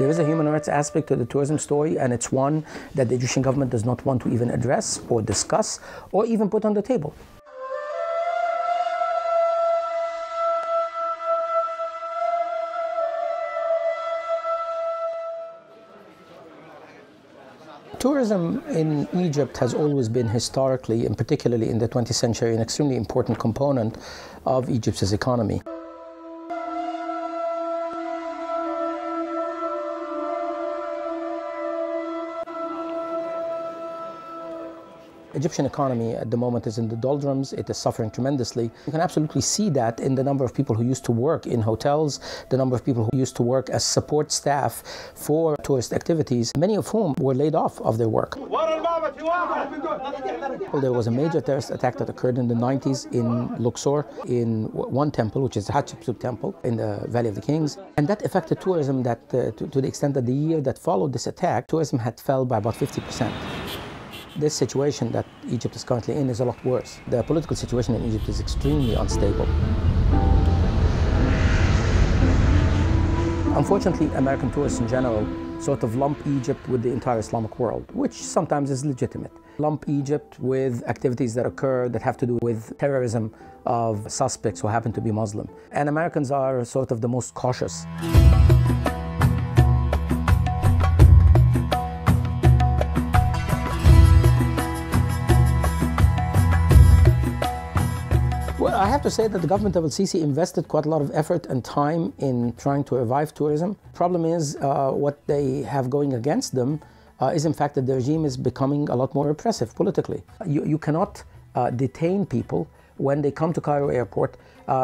There is a human rights aspect to the tourism story, and it's one that the Egyptian government does not want to even address or discuss or even put on the table. Tourism in Egypt has always been historically, and particularly in the 20th century, an extremely important component of Egypt's economy. Egyptian economy at the moment is in the doldrums. It is suffering tremendously. You can absolutely see that in the number of people who used to work in hotels, the number of people who used to work as support staff for tourist activities, many of whom were laid off of their work. There was a major terrorist attack that occurred in the 90s in Luxor, in one temple, which is the Hatshepsut temple in the Valley of the Kings. And that affected tourism that, to the extent that the year that followed this attack, tourism had fell by about 50%. This situation that Egypt is currently in is a lot worse. The political situation in Egypt is extremely unstable. Unfortunately, American tourists in general sort of lump Egypt with the entire Islamic world, which sometimes is legitimate. Lump Egypt with activities that occur that have to do with terrorism of suspects who happen to be Muslim. And Americans are sort of the most cautious. Well, I have to say that the government of El-Sisi invested quite a lot of effort and time in trying to revive tourism. Problem is, what they have going against them is in fact that the regime is becoming a lot more repressive politically. You cannot detain people when they come to Cairo airport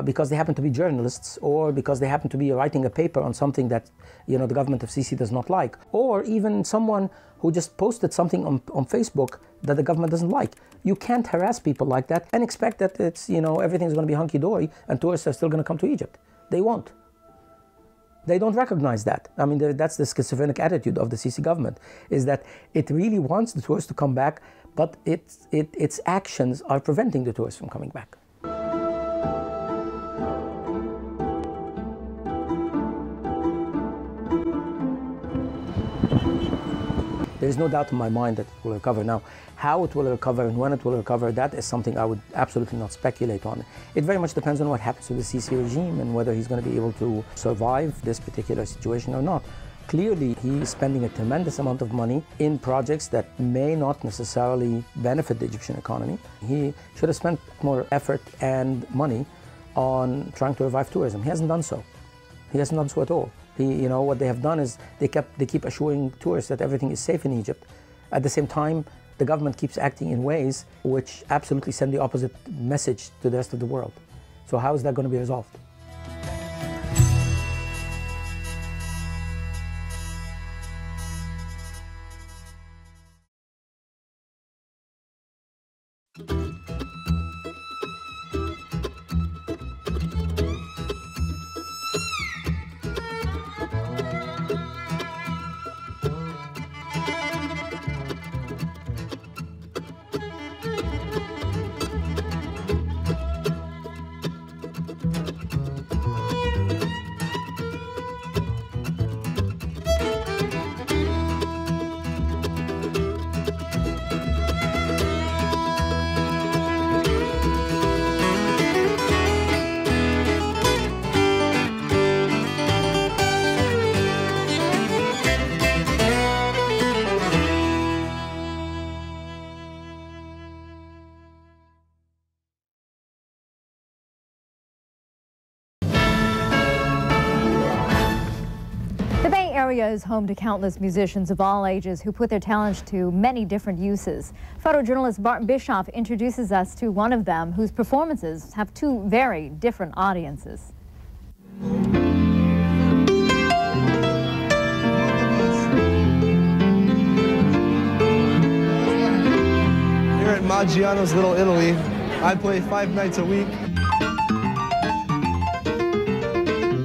because they happen to be journalists or because they happen to be writing a paper on something that the government of Sisi does not like, or even someone who just posted something on Facebook that the government doesn't like. You can't harass people like that and expect that it's everything's going to be hunky-dory and tourists are still going to come to Egypt. They won't. They don't recognize that. I mean, that's the schizophrenic attitude of the Sisi government, is that it really wants the tourists to come back, but its actions are preventing the tourists from coming back. There is no doubt in my mind that it will recover. Now, how it will recover and when it will recover, that is something I would absolutely not speculate on. It very much depends on what happens to the Sisi regime and whether he's going to be able to survive this particular situation or not. Clearly, he is spending a tremendous amount of money in projects that may not necessarily benefit the Egyptian economy. He should have spent more effort and money on trying to revive tourism. He hasn't done so. He hasn't done so at all. What they have done is they keep assuring tourists that everything is safe in Egypt. At the same time, the government keeps acting in ways which absolutely send the opposite message to the rest of the world. So how is that going to be resolved? The area is home to countless musicians of all ages who put their talents to many different uses. Photojournalist Barton Bishoff introduces us to one of them whose performances have two very different audiences. Here at Maggiano's Little Italy, I play 5 nights a week.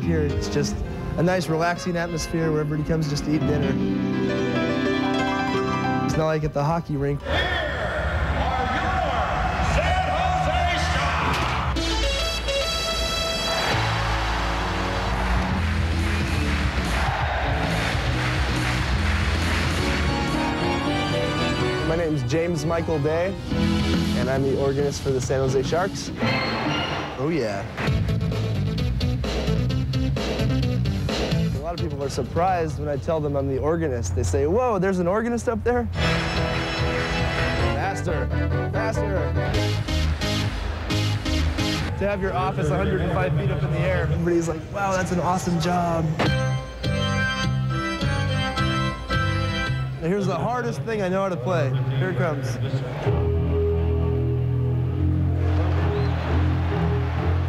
Here it's just a nice relaxing atmosphere where everybody comes just to eat dinner. It's not like at the hockey rink. Here are your San Jose Sharks! My name's James Michael Day, and I'm the organist for the San Jose Sharks. Oh yeah. A lot of people are surprised when I tell them I'm the organist. They say, whoa, there's an organist up there? Faster, faster. To have your office 105 feet up in the air, everybody's like, wow, that's an awesome job. Now here's the hardest thing I know how to play. Here it comes.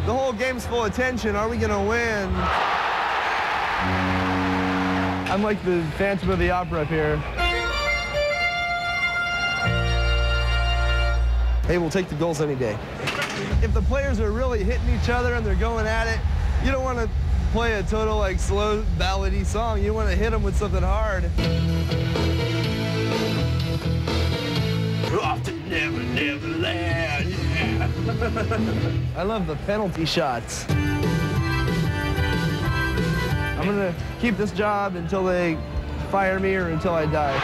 The whole game's full of tension. Are we gonna win? I'm like the Phantom of the Opera up here. Hey, we'll take the goals any day. If the players are really hitting each other and they're going at it, you don't want to play a total like slow ballady song. You want to hit them with something hard. Off to Never, Never Land, yeah. I love the penalty shots. I'm gonna keep this job until they fire me or until I die.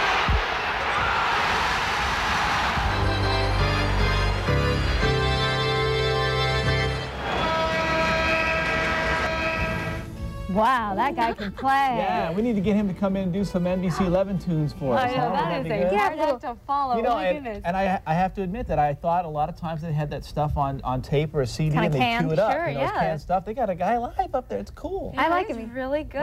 Wow, that guy can play. Yeah, we need to get him to come in and do some NBC 11 tunes for us. I know, that is a hard act to follow. You know, my goodness. and I have to admit that I thought a lot of times they had that stuff on tape or a CD Kinda and they canned, cue it up. sure, you know, yeah. Canned stuff. They got a guy live up there. It's cool. I like it. it. It's really good.